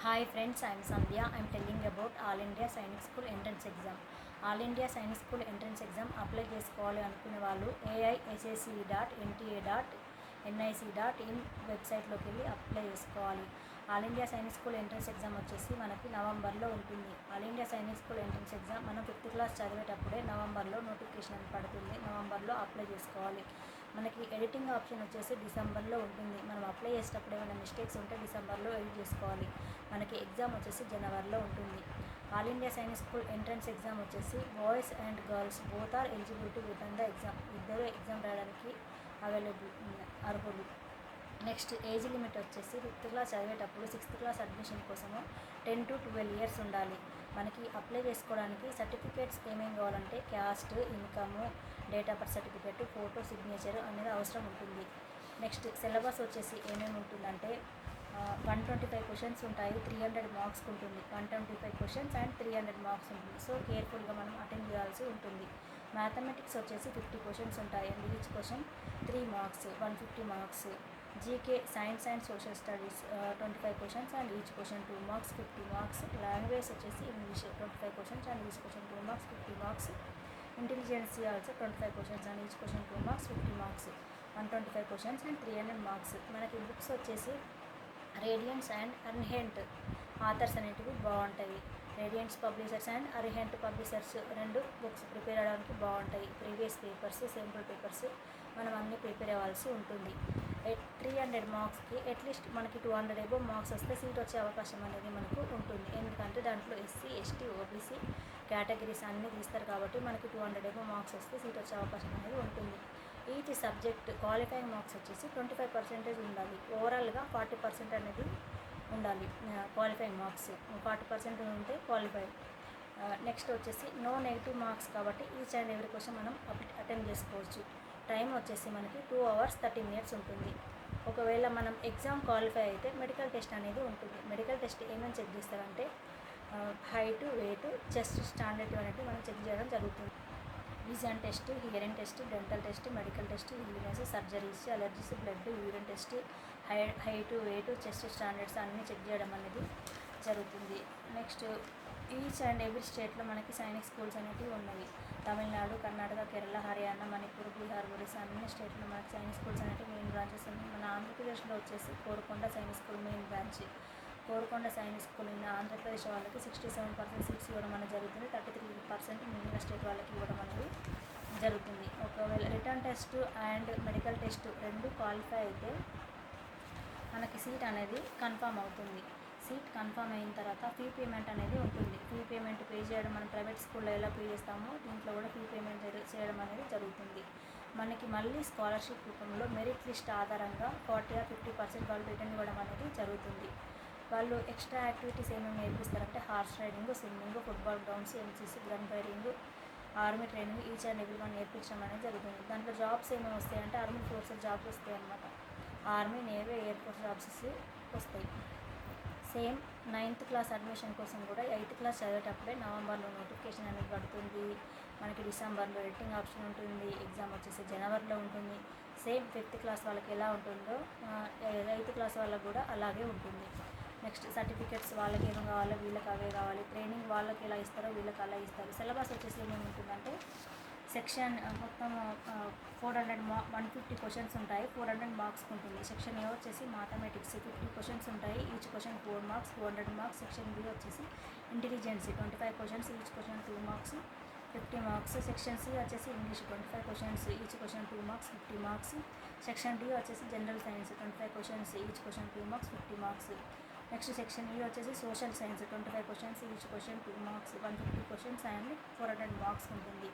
Hi friends, I am Sandhya. I am telling about All India Sainik School entrance exam. All India Sainik School entrance exam apply చేసుకోవాలి అనుకునే వాళ్ళు AISSE.nta.nic.in వెబ్సైట్లోకి వెళ్ళి apply చేసుకోవాలి. All India Sainik school entrance exam వచ్చేసి మనకి నవంబర్లో ఉంటుంది. All India Sainik school entrance exam మనం 5th క్లాస్ చదివేటప్పుడే నవంబర్లో నోటిఫికేషన్ పడుతుంది. నవంబర్లో అప్లై చేసుకోవాలి. మనకి ఎడిటింగ్ ఆప్షన్ వచ్చేసి డిసెంబర్లో ఉంటుంది. మనం అప్లై చేసేటప్పుడు ఏమైనా మిస్టేక్స్ ఉంటే డిసెంబర్లో ఎడిట్ చేసుకోవాలి. మనకి ఎగ్జామ్ వచ్చేసి జనవరిలో ఉంటుంది. All India Sainik school entrance exam వచ్చేసి boys and girls both are eligibility with the exam. ఇద్దరు ఎగ్జామ్ రాయడానికి అర్హులు. నెక్స్ట్ ఏజ్ లిమిట్ వచ్చేసి 5th క్లాస్ చదివేటప్పుడు 6th క్లాస్ అడ్మిషన్ కోసము 10 to 12 years ఉండాలి. మనకి అప్లై చేసుకోవడానికి సర్టిఫికేట్స్ ఏమేమి కావాలంటే caste, income, date of birth certificate, photo, signature అనేది అవసరం ఉంటుంది. నెక్స్ట్ సిలబస్ వచ్చేసి ఏమేమి ఉంటుందంటే 125 క్వశ్చన్స్ ఉంటాయి, 300 మార్క్స్కి ఉంటుంది. 125 క్వశ్చన్స్ అండ్ 300 మార్క్స్ ఉంటుంది. సో కేర్ఫుల్గా మనం అటెండ్ చేయాల్సి ఉంటుంది. మ్యాథమెటిక్స్ వచ్చేసి 50 క్వశ్చన్స్ ఉంటాయి and each question 3 marks, 150 marks. GK, science and social studies 25 questions and each question 2 marks, 50 marks. Language వచ్చేసి English 25 questions and each question 2 marks, 50 marks. Intelligence also 25 questions and each question 2 marks, 50 marks. 125 questions and 300 marks. మనకి books వచ్చేసి radiance and Arihant authors అనేటివి బాగుంటాయి. Radiance publishers and Arihant publishers 2 books prepare అవ్వడానికి బాగుంటాయి. Previous papers, sample papers మనం అన్నీ prepare అవ్వాల్సి ఉంటుంది. 300 మార్క్స్కి అట్లీస్ట్ మనకి 200 అబోవ్ మార్క్స్ వస్తే సీట్ వచ్చే అవకాశం అనేది మనకు ఉంటుంది. ఎందుకంటే దాంట్లో ఎస్సీ, ఎస్టీ, ఓబీసీ కేటగిరీస్ అన్నీ తీస్తారు కాబట్టి మనకి 200 అబోవ్ మార్క్స్ వస్తే సీట్ వచ్చే అవకాశం అనేది ఉంటుంది. ఈచ్ సబ్జెక్ట్ క్వాలిఫైయింగ్ మార్క్స్ వచ్చేసి 25% ఉండాలి. ఓవరాల్గా 40% అనేది ఉండాలి. క్వాలిఫైయింగ్ మార్క్స్ 40% ఉంటే క్వాలిఫై. నెక్స్ట్ వచ్చేసి నో నెగిటివ్ మార్క్స్ కాబట్టి ఈచ్ అండ్ ఎవ్రీ క్వశ్చన్ మనం అటెండ్ చేసుకోవచ్చు. టైం వచ్చేసి మనకి 2 hours 30 minutes ఉంటుంది. ఒకవేళ మనం ఎగ్జామ్ క్వాలిఫై అయితే మెడికల్ టెస్ట్ అనేది ఉంటుంది. మెడికల్ టెస్ట్ ఏమేమి చెక్ చేస్తారంటే హైట్, వెయిట్, చెస్ట్ స్టాండర్డ్ అనేది మనం చెక్ చేయడం జరుగుతుంది. Vision test, hearing test, dental test, medical test, illness, surgeries, allergies, blood, urine test, height, weight, chest standards అన్నీ చెక్ చేయడం అనేది జరుగుతుంది. నెక్స్ట్ ఈచ్ అండ్ ఎవ్రీ స్టేట్లో మనకి సైనిక్ స్కూల్స్ అనేవి ఉన్నాయి. తమిళనాడు, కర్ణాటక, కేరళ, హర్యానా, మణిపూర్, బీహార్, ఒడిశా అన్ని స్టేట్లో మనకి సైనిక్ స్కూల్స్ అనేవి మెయిన్ బ్రాంచెస్ ఉన్నాయి. మన ఆంధ్రప్రదేశ్లో వచ్చేసి Korukonda Sainik school main branch. Korukonda Sainik school in Andhra Pradesh వాళ్ళకి 67% సీట్స్ ఇవ్వడం అనేది జరుగుతుంది. 33% మిగిలిన స్టేట్ వాళ్ళకి ఇవ్వడం అనేది జరుగుతుంది. ఒకవేళ return test and medical test 2 qualify అయితే మనకి సీట్ అనేది కన్ఫామ్ అవుతుంది. సీట్ కన్ఫామ్ అయిన తర్వాత ఫీ పేమెంట్ అనేది ఉంటుంది. ఫీ పేమెంట్ పే చేయడం మనం ప్రైవేట్ స్కూల్లో ఎలా పే చేస్తామో దీంట్లో కూడా ఫీ పేమెంట్ చేయడం అనేది జరుగుతుంది. మనకి మళ్ళీ స్కాలర్షిప్ రూపంలో మెరిట్ లిస్ట్ ఆధారంగా 40 or 50% వాళ్ళు రిటర్న్ ఇవ్వడం అనేది జరుగుతుంది. వాళ్ళు ఎక్స్ట్రా యాక్టివిటీస్ ఏమేమి నేర్పిస్తారంటే horse riding, swimming, football grounds, NCC, gun firing, army training each and every one నేర్పించడం అనేది జరుగుతుంది. దాంట్లో జాబ్స్ ఏమేమి వస్తాయంటే ఆర్మీ ఫోర్సెస్ జాబ్స్ వస్తాయి అన్నమాట. Army, navy, air force jobs వస్తాయి. సేమ్ 9th క్లాస్ అడ్మిషన్ కోసం కూడా 8th క్లాస్ చదివేటప్పుడే నవంబర్లో నోటిఫికేషన్ అనేది పడుతుంది. మనకి డిసెంబర్లో ఎడిటింగ్ ఆప్షన్ ఉంటుంది. ఎగ్జామ్ వచ్చేసి జనవరిలో ఉంటుంది. సేమ్ 5th క్లాస్ వాళ్ళకి ఎలా ఉంటుందో 8th క్లాస్ వాళ్ళకి కూడా అలాగే ఉంటుంది. నెక్స్ట్ సర్టిఫికేట్స్ వాళ్ళకి ఏమో కావాలో వీళ్ళకి అవే కావాలి. ట్రైనింగ్ వాళ్ళకి ఎలా ఇస్తారో వీళ్ళకి అలా ఇస్తారు. సిలబస్ వచ్చేసి ఏమేమి ఉంటుందంటే సెక్షన్ మొత్తం 150 క్వశ్చన్స్ ఉంటాయి. 400 మార్క్స్కి ఉంటుంది. సెక్షన్ ఏ వచ్చేసి మ్యాథమెటిక్స్ 50 క్వశ్చన్స్ ఉంటాయి. Each question 4 marks, 200 marks. Section B వచ్చేసి intelligence 25 questions, each question 2 marks, 50 marks. Section C వచ్చేసి English 25 questions, each question 2 marks, 50 marks. Section D వచ్చేసి general science 25 questions, each question 2 marks, 50 marks. Next section E వచ్చేసి social science 25 questions, each question 2 marks, 150 questions and 400 marks ఉంటుంది.